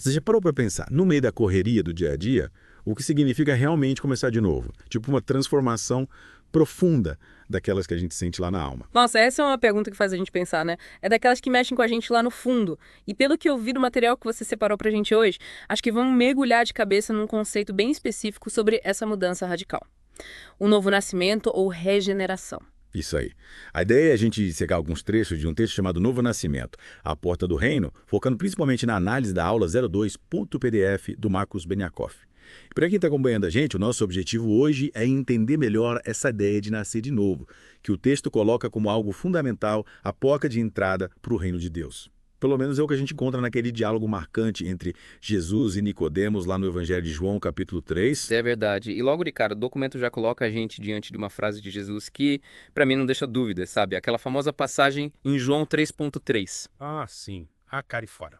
Você já parou para pensar, no meio da correria do dia a dia, o que significa realmente começar de novo? Tipo uma transformação profunda daquelas que a gente sente lá na alma. Nossa, essa é uma pergunta que faz a gente pensar, né? É daquelas que mexem com a gente lá no fundo. E pelo que eu vi do material que você separou pra gente hoje, acho que vamos mergulhar de cabeça num conceito bem específico sobre essa mudança radical. O novo nascimento ou regeneração. Isso aí. A ideia é a gente secar alguns trechos de um texto chamado Novo Nascimento, A Porta do Reino, focando principalmente na análise da aula 02.pdf do Marcos Beniakoff. E para quem está acompanhando a gente, o nosso objetivo hoje é entender melhor essa ideia de nascer de novo, que o texto coloca como algo fundamental a porta de entrada para o reino de Deus. Pelo menos é o que a gente encontra naquele diálogo marcante entre Jesus e Nicodemos lá no Evangelho de João, capítulo 3. É verdade. E logo de cara, o documento já coloca a gente diante de uma frase de Jesus que, pra mim, não deixa dúvida, sabe? Aquela famosa passagem em João 3.3. Ah, sim. A cara e fora.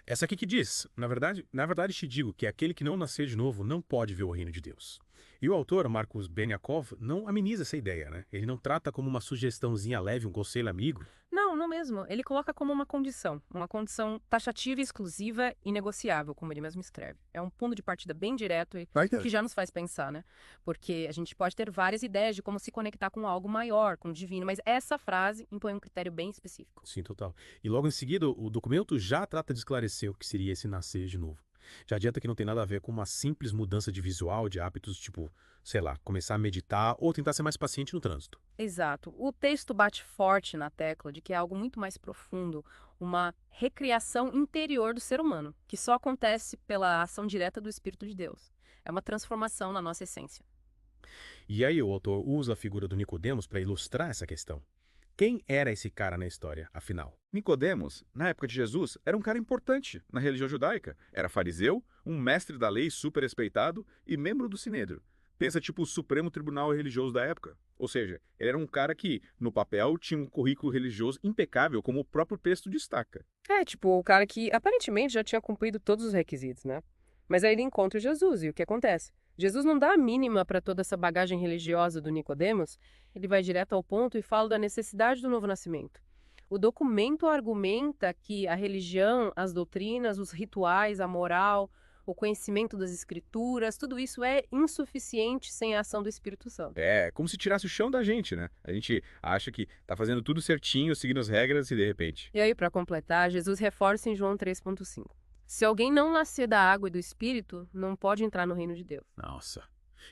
Essa aqui que diz, na verdade te digo que aquele que não nascer de novo não pode ver o reino de Deus. E o autor, Marcos Beniakov, não ameniza essa ideia, né? Ele não trata como uma sugestãozinha leve, um conselho amigo. Não, não mesmo. Ele coloca como uma condição taxativa, exclusiva e negociável, como ele mesmo escreve. É um ponto de partida bem direto e que já nos faz pensar, né? Porque a gente pode ter várias ideias de como se conectar com algo maior, com o divino, mas essa frase impõe um critério bem específico. Sim, total. E logo em seguida, o documento já trata de esclarecer o que seria esse nascer de novo. Já adianta que não tem nada a ver com uma simples mudança de visual, de hábitos, tipo, sei lá, começar a meditar ou tentar ser mais paciente no trânsito. Exato. O texto bate forte na tecla de que é algo muito mais profundo, uma recriação interior do ser humano, que só acontece pela ação direta do Espírito de Deus. É uma transformação na nossa essência. E aí o autor usa a figura do Nicodemos para ilustrar essa questão. Quem era esse cara na história, afinal? Nicodemos, na época de Jesus, era um cara importante na religião judaica. Era fariseu, um mestre da lei super respeitado e membro do Sinédrio. Pensa tipo o Supremo Tribunal Religioso da época. Ou seja, ele era um cara que, no papel, tinha um currículo religioso impecável, como o próprio texto destaca. É, tipo, o cara que aparentemente já tinha cumprido todos os requisitos, né? Mas aí ele encontra Jesus e o que acontece? Jesus não dá a mínima para toda essa bagagem religiosa do Nicodemos, ele vai direto ao ponto e fala da necessidade do novo nascimento. O documento argumenta que a religião, as doutrinas, os rituais, a moral, o conhecimento das escrituras, tudo isso é insuficiente sem a ação do Espírito Santo. É, como se tirasse o chão da gente, né? A gente acha que tá fazendo tudo certinho, seguindo as regras e de repente. E aí, para completar, Jesus reforça em João 3,5. Se alguém não nascer da água e do Espírito, não pode entrar no reino de Deus. Nossa.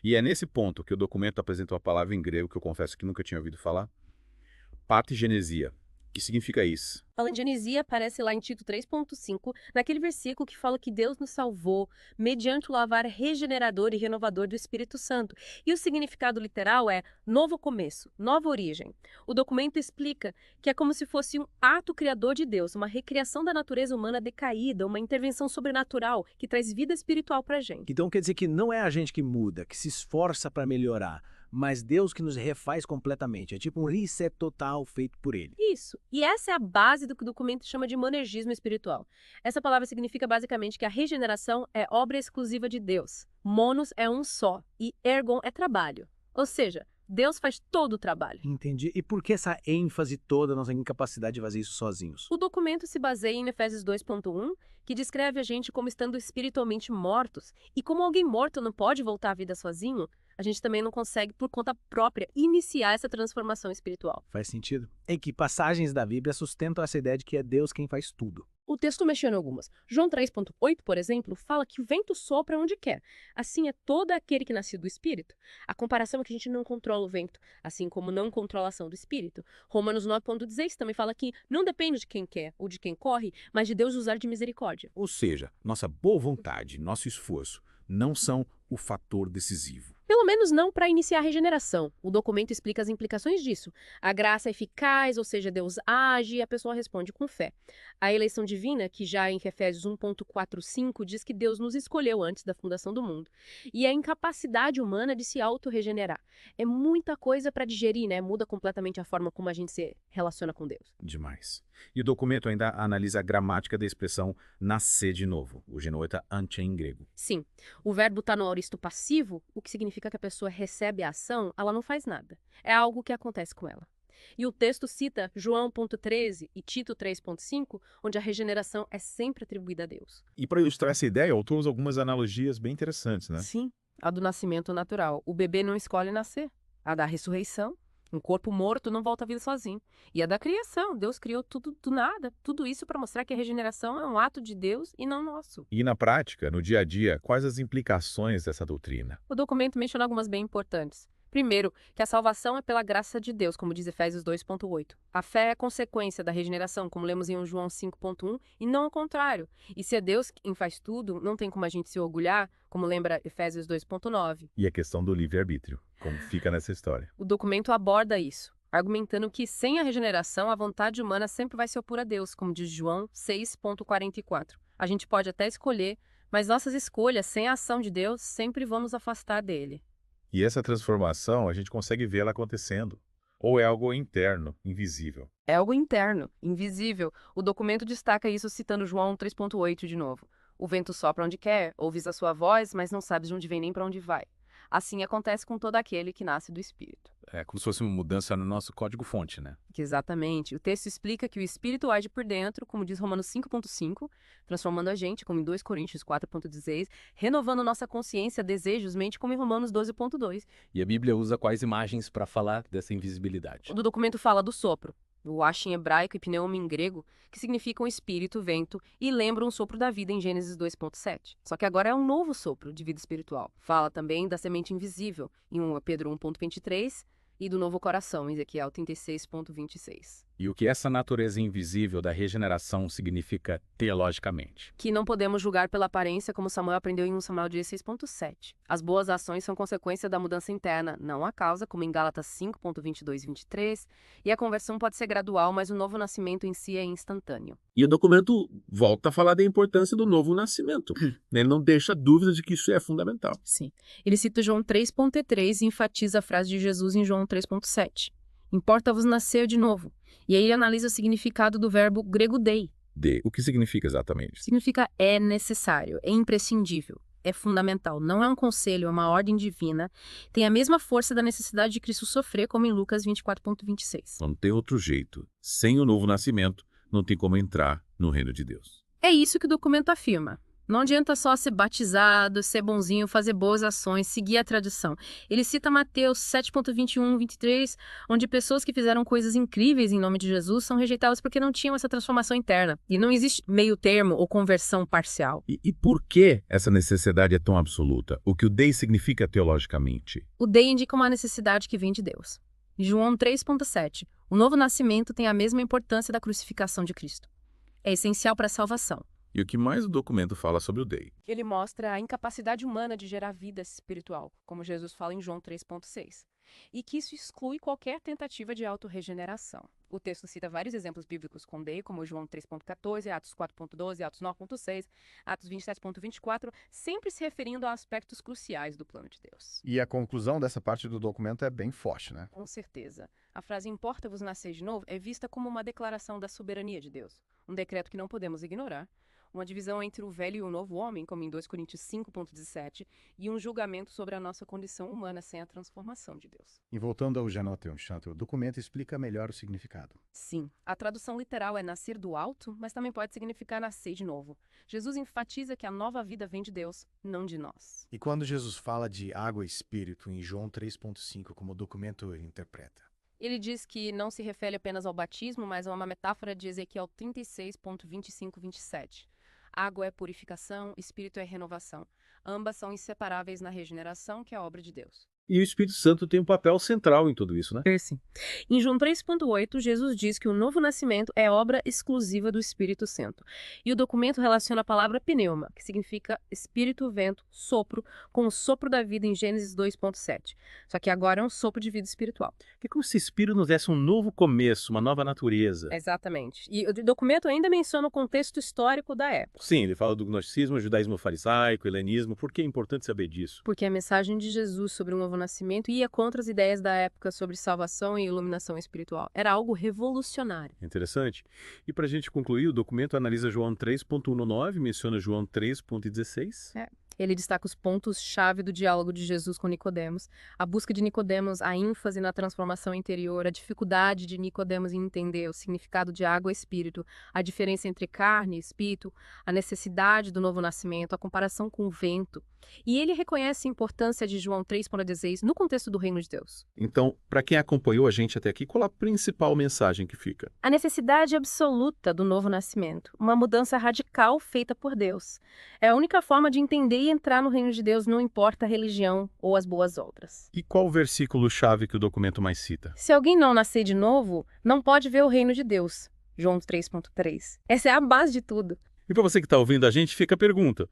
E é nesse ponto que o documento apresenta uma palavra em grego que eu confesso que nunca tinha ouvido falar. Patergenesia. Que significa isso? Palingenesia aparece lá em Tito 3,5, naquele versículo que fala que Deus nos salvou mediante o lavar regenerador e renovador do Espírito Santo. E o significado literal é novo começo, nova origem. O documento explica que é como se fosse um ato criador de Deus, uma recriação da natureza humana decaída, uma intervenção sobrenatural que traz vida espiritual para a gente. Então quer dizer que não é a gente que muda, que se esforça para melhorar, mas Deus que nos refaz completamente. É tipo um reset total feito por Ele. Isso. E essa é a base do que o documento chama de monergismo espiritual. Essa palavra significa basicamente que a regeneração é obra exclusiva de Deus. Monos é um só e ergon é trabalho. Ou seja, Deus faz todo o trabalho. Entendi. E por que essa ênfase toda, nossa incapacidade de fazer isso sozinhos? O documento se baseia em Efésios 2,1, que descreve a gente como estando espiritualmente mortos. E como alguém morto não pode voltar à vida sozinho, a gente também não consegue, por conta própria, iniciar essa transformação espiritual. Faz sentido? Em que passagens da Bíblia sustentam essa ideia de que é Deus quem faz tudo? O texto menciona algumas. João 3,8, por exemplo, fala que o vento sopra onde quer. Assim é todo aquele que nasceu do Espírito. A comparação é que a gente não controla o vento, assim como não controla a ação do Espírito. Romanos 9,16 também fala que não depende de quem quer ou de quem corre, mas de Deus usar de misericórdia. Ou seja, nossa boa vontade, nosso esforço, não são o fator decisivo. Pelo menos não para iniciar a regeneração. O documento explica as implicações disso. A graça é eficaz, ou seja, Deus age e a pessoa responde com fé. A eleição divina, que já em Efésios 1,45 diz que Deus nos escolheu antes da fundação do mundo. E a incapacidade humana de se autorregenerar. É muita coisa para digerir, né? Muda completamente a forma como a gente se relaciona com Deus. Demais. E o documento ainda analisa a gramática da expressão nascer de novo, o genoeta anche em grego. Sim, o verbo está no aoristo passivo, o que significa que a pessoa recebe a ação, ela não faz nada. É algo que acontece com ela. E o texto cita João 13 e Tito 3.5, onde a regeneração é sempre atribuída a Deus. E para ilustrar essa ideia, o autor usa algumas analogias bem interessantes, né? Sim, a do nascimento natural. O bebê não escolhe nascer. A da ressurreição. Um corpo morto não volta à vida sozinho. E a da criação. Deus criou tudo do nada. Tudo isso para mostrar que a regeneração é um ato de Deus e não nosso. E na prática, no dia a dia, quais as implicações dessa doutrina? O documento menciona algumas bem importantes. Primeiro, que a salvação é pela graça de Deus, como diz Efésios 2.8. A fé é consequência da regeneração, como lemos em João 5.1, e não o contrário. E se é Deus quem faz tudo, não tem como a gente se orgulhar, como lembra Efésios 2.9. E a questão do livre-arbítrio, como fica nessa história. O documento aborda isso, argumentando que sem a regeneração, a vontade humana sempre vai se opor a Deus, como diz João 6.44. A gente pode até escolher, mas nossas escolhas, sem a ação de Deus, sempre vão nos afastar dele. E essa transformação, a gente consegue vê-la acontecendo. Ou é algo interno, invisível? É algo interno, invisível. O documento destaca isso citando João 3.8 de novo. O vento sopra onde quer, ouves a sua voz, mas não sabes de onde vem nem para onde vai. Assim acontece com todo aquele que nasce do Espírito. É como se fosse uma mudança no nosso código-fonte, né? Exatamente. O texto explica que o Espírito age por dentro, como diz Romanos 5.5, transformando a gente, como em 2 Coríntios 4.16, renovando nossa consciência, desejos, mente, como em Romanos 12.2. E a Bíblia usa quais imagens para falar dessa invisibilidade? O do documento fala do sopro, o ash em hebraico e pneuma em grego, que significam espírito, vento, e lembram o sopro da vida em Gênesis 2.7. Só que agora é um novo sopro de vida espiritual. Fala também da semente invisível, em 1 Pedro 1.23, e do novo coração, em Ezequiel 36.26. E o que essa natureza invisível da regeneração significa teologicamente? Que não podemos julgar pela aparência, como Samuel aprendeu em 1 Samuel 16.7. As boas ações são consequência da mudança interna, não a causa, como em Gálatas 5.22 e 23, e a conversão pode ser gradual, mas o novo nascimento em si é instantâneo. E o documento volta a falar da importância do novo nascimento. Ele não deixa dúvida de que isso é fundamental. Sim. Ele cita João 3.3 e enfatiza a frase de Jesus em João 3.7. Importa-vos nascer de novo. E aí ele analisa o significado do verbo grego dei. O que significa exatamente? Significa é necessário, é imprescindível, é fundamental. Não é um conselho, é uma ordem divina. Tem a mesma força da necessidade de Cristo sofrer, como em Lucas 24.26. Não tem outro jeito. Sem o novo nascimento, não tem como entrar no reino de Deus. É isso que o documento afirma. Não adianta só ser batizado, ser bonzinho, fazer boas ações, seguir a tradição. Ele cita Mateus 7.21, 23, onde pessoas que fizeram coisas incríveis em nome de Jesus são rejeitadas porque não tinham essa transformação interna. E não existe meio termo ou conversão parcial. E por que essa necessidade é tão absoluta? O que o Dei significa teologicamente? O Dei indica uma necessidade que vem de Deus. Em João 3.7, o novo nascimento tem a mesma importância da crucificação de Cristo. É essencial para a salvação. E o que mais o documento fala sobre o Dei? Ele mostra a incapacidade humana de gerar vida espiritual, como Jesus fala em João 3.6, e que isso exclui qualquer tentativa de autorregeneração. O texto cita vários exemplos bíblicos com Dei, como João 3.14, Atos 4.12, Atos 9.6, Atos 27.24, sempre se referindo a aspectos cruciais do plano de Deus. E a conclusão dessa parte do documento é bem forte, né? Com certeza. A frase importa-vos nascer de novo é vista como uma declaração da soberania de Deus, um decreto que não podemos ignorar, uma divisão entre o velho e o novo homem, como em 2 Coríntios 5.17, e um julgamento sobre a nossa condição humana sem a transformação de Deus. E voltando ao Genote Chantre, o documento explica melhor o significado. Sim, a tradução literal é nascer do alto, mas também pode significar nascer de novo. Jesus enfatiza que a nova vida vem de Deus, não de nós. E quando Jesus fala de água e espírito em João 3.5, como o documento interpreta? Ele diz que não se refere apenas ao batismo, mas a uma metáfora de Ezequiel 36.25-27. Água é purificação, espírito é renovação. Ambas são inseparáveis na regeneração, que é a obra de Deus. E o Espírito Santo tem um papel central em tudo isso, né? Sim. Em João 3.8, Jesus diz que o novo nascimento é obra exclusiva do Espírito Santo. E o documento relaciona a palavra pneuma, que significa espírito, vento, sopro, com o sopro da vida em Gênesis 2.7. Só que agora é um sopro de vida espiritual. É como se o Espírito nos desse um novo começo, uma nova natureza. Exatamente. E o documento ainda menciona o contexto histórico da época. Sim, ele fala do gnosticismo, judaísmo farisaico, helenismo. Por que é importante saber disso? Porque a mensagem de Jesus sobre o novo nascimento ia contra as ideias da época sobre salvação e iluminação espiritual. Era algo revolucionário. Interessante. E para a gente concluir, o documento analisa João 3.19, menciona João 3.16. Ele destaca os pontos-chave do diálogo de Jesus com Nicodemos, a busca de Nicodemos, a ênfase na transformação interior, a dificuldade de Nicodemos em entender o significado de água e espírito, a diferença entre carne e espírito, a necessidade do novo nascimento, a comparação com o vento. E ele reconhece a importância de João 3,16 no contexto do reino de Deus. Então, para quem acompanhou a gente até aqui, qual a principal mensagem que fica? A necessidade absoluta do novo nascimento, uma mudança radical feita por Deus. É a única forma de entender e entrar no reino de Deus, não importa a religião ou as boas obras. E qual o versículo-chave que o documento mais cita? Se alguém não nascer de novo, não pode ver o reino de Deus. João 3,3. Essa é a base de tudo. E para você que está ouvindo a gente, fica a pergunta.